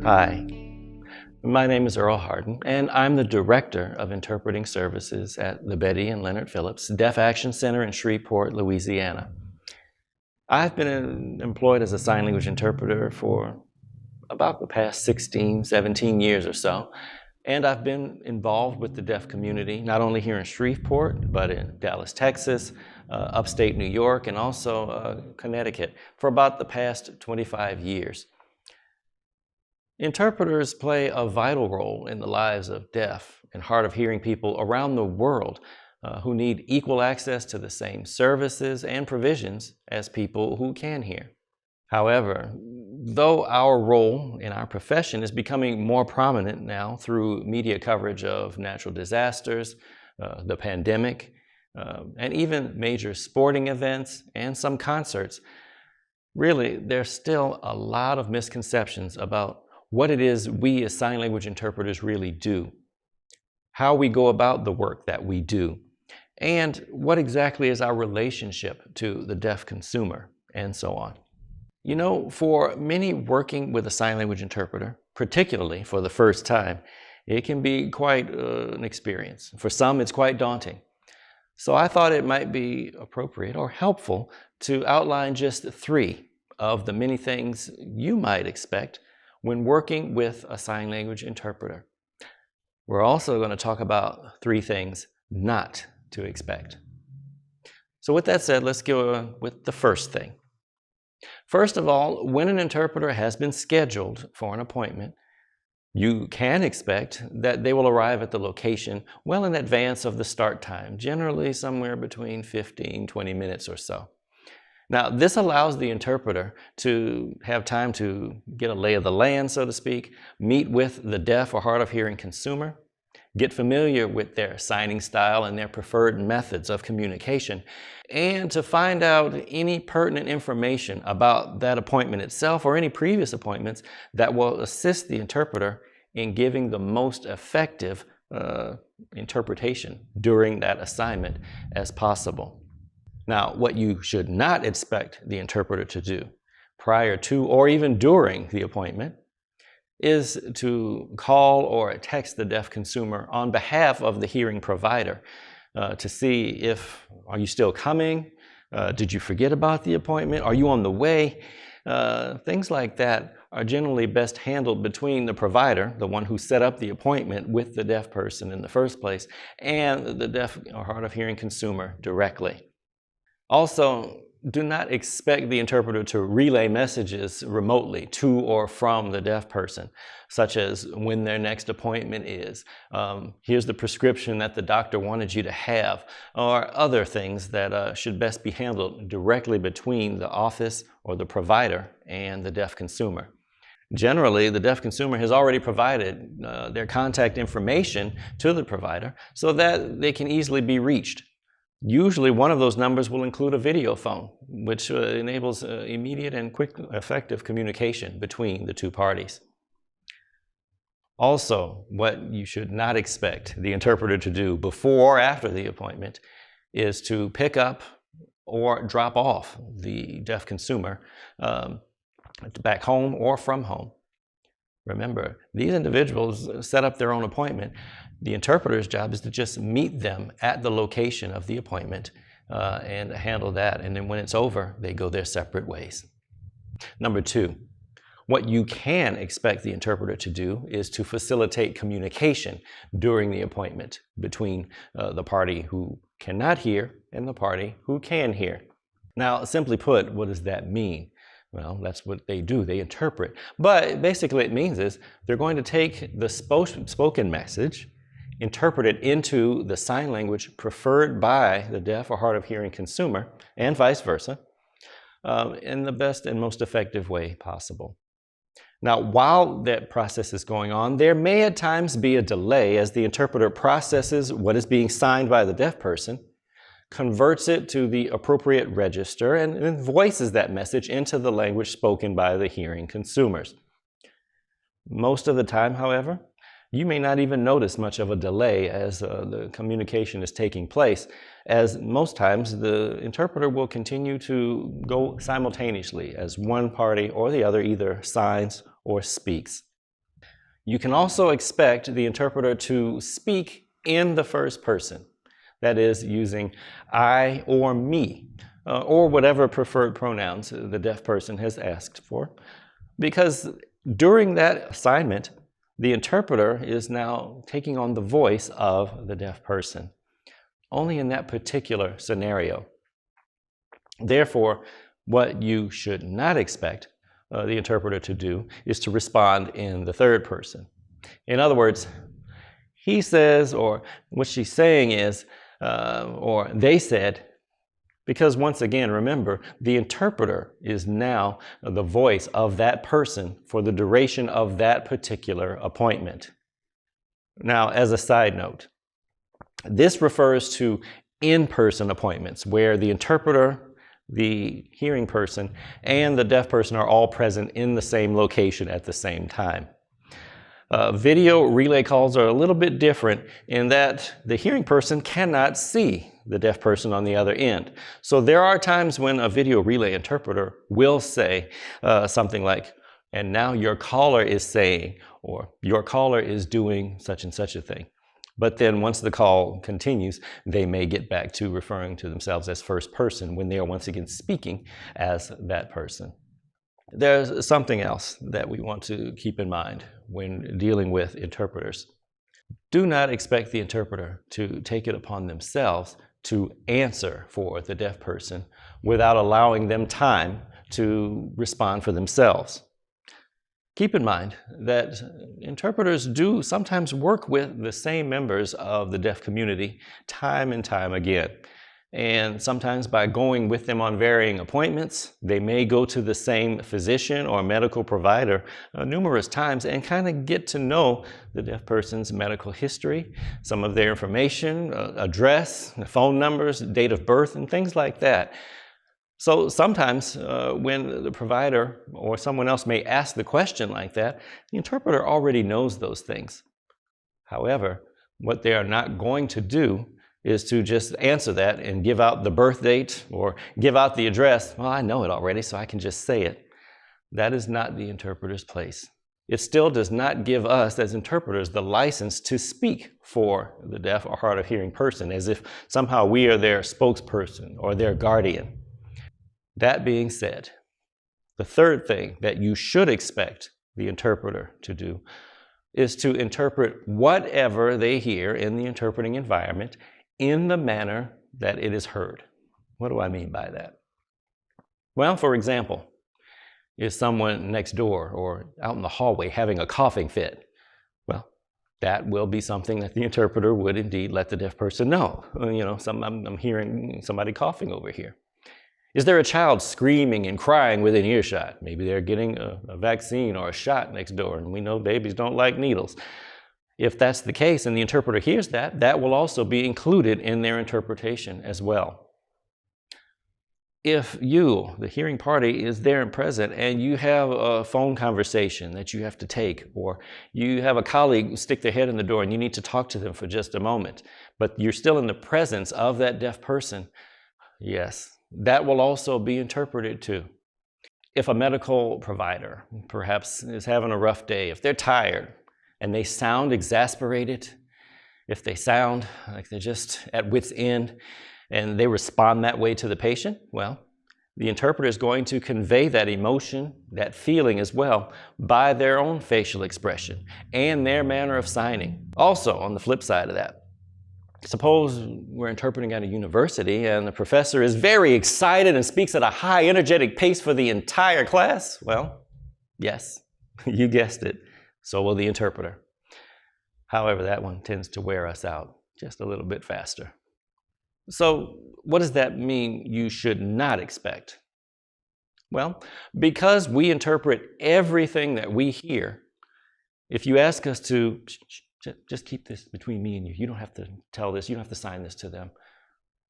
Hi, my name is Earl Harden, and I'm the Director of Interpreting Services at the Betty and Leonard Phillips Deaf Action Center in Shreveport, Louisiana. I've been employed as a sign language interpreter for about the past 16, 17 years or so, and I've been involved with the deaf community, not only here in Shreveport, but in Dallas, Texas, upstate New York, and also Connecticut for about the past 25 years. Interpreters play a vital role in the lives of deaf and hard of hearing people around the world who need equal access to the same services and provisions as people who can hear. However, though our role in our profession is becoming more prominent now through media coverage of natural disasters, the pandemic, and even major sporting events and some concerts, really there's still a lot of misconceptions about what it is we as sign language interpreters really do, how we go about the work that we do, and what exactly is our relationship to the deaf consumer, and so on. You know, for many working with a sign language interpreter, particularly for the first time, it can be quite an experience. For some, it's quite daunting. So I thought it might be appropriate or helpful to outline just 3 of the many things you might expect when working with a sign language interpreter. We're also going to talk about 3 things not to expect. So with that said, let's go with the first thing. First of all, when an interpreter has been scheduled for an appointment, you can expect that they will arrive at the location well in advance of the start time, generally somewhere between 15-20 minutes or so. Now, this allows the interpreter to have time to get a lay of the land, so to speak, meet with the deaf or hard of hearing consumer, get familiar with their signing style and their preferred methods of communication, and to find out any pertinent information about that appointment itself or any previous appointments that will assist the interpreter in giving the most effective interpretation during that assignment as possible. Now, what you should not expect the interpreter to do prior to or even during the appointment is to call or text the deaf consumer on behalf of the hearing provider to see if, are you still coming? Did you forget about the appointment? Are you on the way? Things like that are generally best handled between the provider, the one who set up the appointment with the deaf person in the first place, and the deaf or hard of hearing consumer directly. Also, do not expect the interpreter to relay messages remotely to or from the deaf person, such as when their next appointment is, here's the prescription that the doctor wanted you to have, or other things that should best be handled directly between the office or the provider and the deaf consumer. Generally, the deaf consumer has already provided their contact information to the provider so that they can easily be reached. Usually one of those numbers will include a video phone, which enables immediate and quick, effective communication between the 2 parties. Also, what you should not expect the interpreter to do before or after the appointment is to pick up or drop off the deaf consumer back home or from home. Remember, these individuals set up their own appointment. The interpreter's job is to just meet them at the location of the appointment and handle that. And then when it's over, they go their separate ways. Number 2, what you can expect the interpreter to do is to facilitate communication during the appointment between the party who cannot hear and the party who can hear. Now, simply put, what does that mean? Well, that's what they do, they interpret. But basically it means is they're going to take the spoken message, interpret it into the sign language preferred by the deaf or hard of hearing consumer, and vice versa, in the best and most effective way possible. Now, while that process is going on, there may at times be a delay as the interpreter processes what is being signed by the deaf person, converts it to the appropriate register, and voices that message into the language spoken by the hearing consumers. Most of the time, however, You may not even notice much of a delay as the communication is taking place, as most times the interpreter will continue to go simultaneously as one party or the other either signs or speaks. You can also expect the interpreter to speak in the first person, that is, using I or me, or whatever preferred pronouns the deaf person has asked for, because during that assignment, the interpreter is now taking on the voice of the deaf person, only in that particular scenario. Therefore, what you should not expect the interpreter to do is to respond in the third person. In other words, he says, or what she's saying is, or they said, because once again, remember, the interpreter is now the voice of that person for the duration of that particular appointment. Now, as a side note, this refers to in-person appointments where the interpreter, the hearing person, and the deaf person are all present in the same location at the same time. Video relay calls are a little bit different in that the hearing person cannot see the deaf person on the other end. So there are times when a video relay interpreter will say something like, and now your caller is saying, or your caller is doing such and such a thing. But then once the call continues, they may get back to referring to themselves as first person when they are once again speaking as that person. There's something else that we want to keep in mind when dealing with interpreters. Do not expect the interpreter to take it upon themselves to answer for the deaf person without allowing them time to respond for themselves. Keep in mind that interpreters do sometimes work with the same members of the deaf community time and time again. And sometimes by going with them on varying appointments, they may go to the same physician or medical provider numerous times and kind of get to know the deaf person's medical history, some of their information, address, phone numbers, date of birth, and things like that. So sometimes when the provider or someone else may ask the question like that, the interpreter already knows those things. However, what they are not going to do is to just answer that and give out the birth date or give out the address. Well, I know it already, so I can just say it. That is not the interpreter's place. It still does not give us as interpreters the license to speak for the deaf or hard of hearing person as if somehow we are their spokesperson or their guardian. That being said, the third thing that you should expect the interpreter to do is to interpret whatever they hear in the interpreting environment in the manner that it is heard. What do I mean by that? Well, for example, is someone next door or out in the hallway having a coughing fit? Well, that will be something that the interpreter would indeed let the deaf person know. I'm hearing somebody coughing over here. Is there a child screaming and crying within earshot? Maybe they're getting a vaccine or a shot next door, and we know babies don't like needles. If that's the case and the interpreter hears that, that will also be included in their interpretation as well. If you, the hearing party, is there and present and you have a phone conversation that you have to take, or you have a colleague stick their head in the door and you need to talk to them for just a moment, but you're still in the presence of that deaf person, yes, that will also be interpreted too. If a medical provider perhaps is having a rough day, if they're tired, and they sound exasperated, if they sound like they're just at wit's end and they respond that way to the patient, well, the interpreter is going to convey that emotion, that feeling as well, by their own facial expression and their manner of signing. Also, on the flip side of that, suppose we're interpreting at a university and the professor is very excited and speaks at a high energetic pace for the entire class. Well, yes, you guessed it. So will the interpreter. However, that one tends to wear us out just a little bit faster. So what does that mean you should not expect? Well, because we interpret everything that we hear, if you ask us to, just keep this between me and you, you don't have to tell this, you don't have to sign this to them.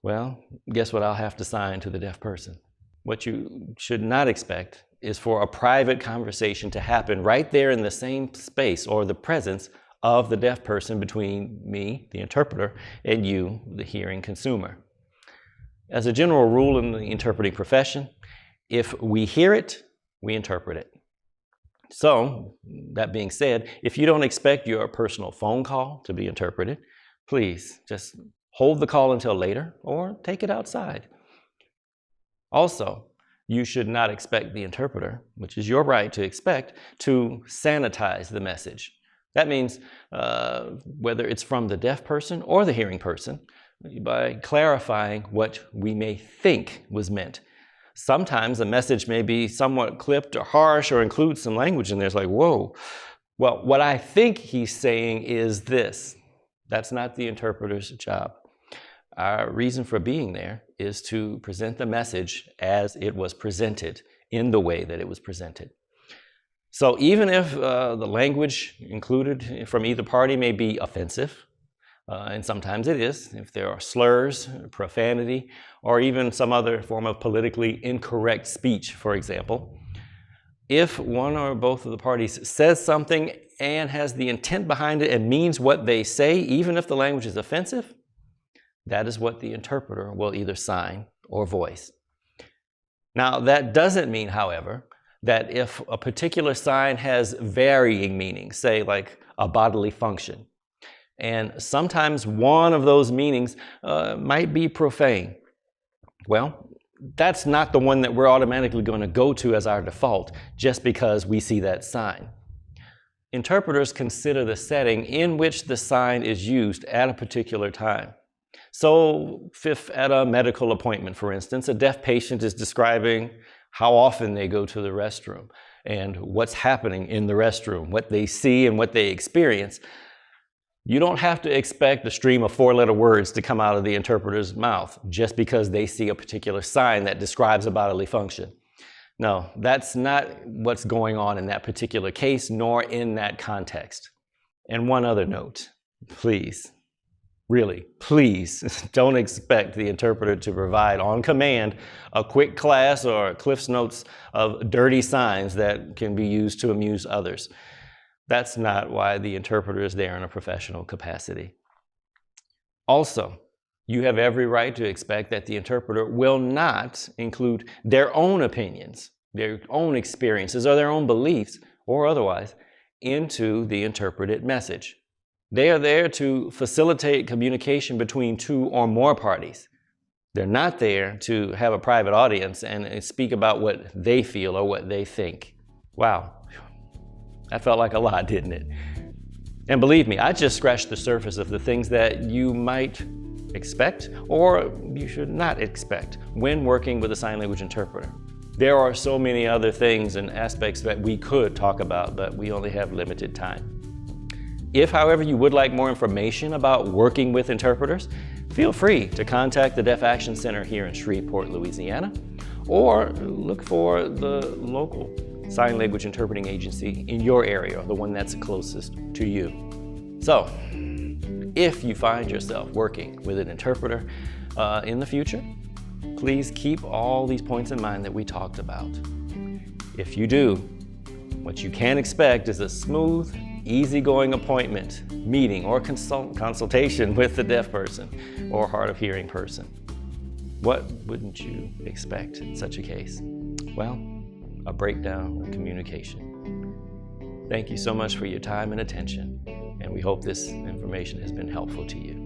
Well, guess what I'll have to sign to the deaf person? What you should not expect is for a private conversation to happen right there in the same space or the presence of the deaf person between me, the interpreter, and you, the hearing consumer. As a general rule in the interpreting profession, if we hear it, we interpret it. So, that being said, if you don't expect your personal phone call to be interpreted, please just hold the call until later or take it outside. Also, you should not expect the interpreter, which is your right to expect, to sanitize the message. That means whether it's from the deaf person or the hearing person, by clarifying what we may think was meant. Sometimes a message may be somewhat clipped or harsh or includes some language in there. It's like, whoa, well, what I think he's saying is this. That's not the interpreter's job. Our reason for being there is to present the message as it was presented, in the way that it was presented. So even if the language included from either party may be offensive, and sometimes it is, if there are slurs, profanity, or even some other form of politically incorrect speech, for example, if one or both of the parties says something and has the intent behind it and means what they say, even if the language is offensive, that is what the interpreter will either sign or voice. Now, that doesn't mean, however, that if a particular sign has varying meanings, say like a bodily function, and sometimes one of those meanings might be profane, well, that's not the one that we're automatically going to go to as our default just because we see that sign. Interpreters consider the setting in which the sign is used at a particular time. So if at a medical appointment, for instance, a deaf patient is describing how often they go to the restroom and what's happening in the restroom, what they see and what they experience, you don't have to expect a stream of four-letter words to come out of the interpreter's mouth just because they see a particular sign that describes a bodily function. No, that's not what's going on in that particular case, nor in that context. And one other note, please, really, please don't expect the interpreter to provide on command a quick class or Cliff's Notes of dirty signs that can be used to amuse others. That's not why the interpreter is there in a professional capacity. Also, you have every right to expect that the interpreter will not include their own opinions, their own experiences, or their own beliefs, or otherwise, into the interpreted message. They are there to facilitate communication between two or more parties. They're not there to have a private audience and speak about what they feel or what they think. Wow. That felt like a lot, didn't it? And believe me, I just scratched the surface of the things that you might expect or you should not expect when working with a sign language interpreter. There are so many other things and aspects that we could talk about, but we only have limited time. If, however, you would like more information about working with interpreters, feel free to contact the Deaf Action Center here in Shreveport, Louisiana, or look for the local sign language interpreting agency in your area, the one that's closest to you. So, if you find yourself working with an interpreter in the future, please keep all these points in mind that we talked about. If you do, what you can expect is a smooth, easygoing appointment, meeting, or consultation with the deaf person or hard of hearing person. What wouldn't you expect in such a case? Well, a breakdown of communication. Thank you so much for your time and attention, and we hope this information has been helpful to you.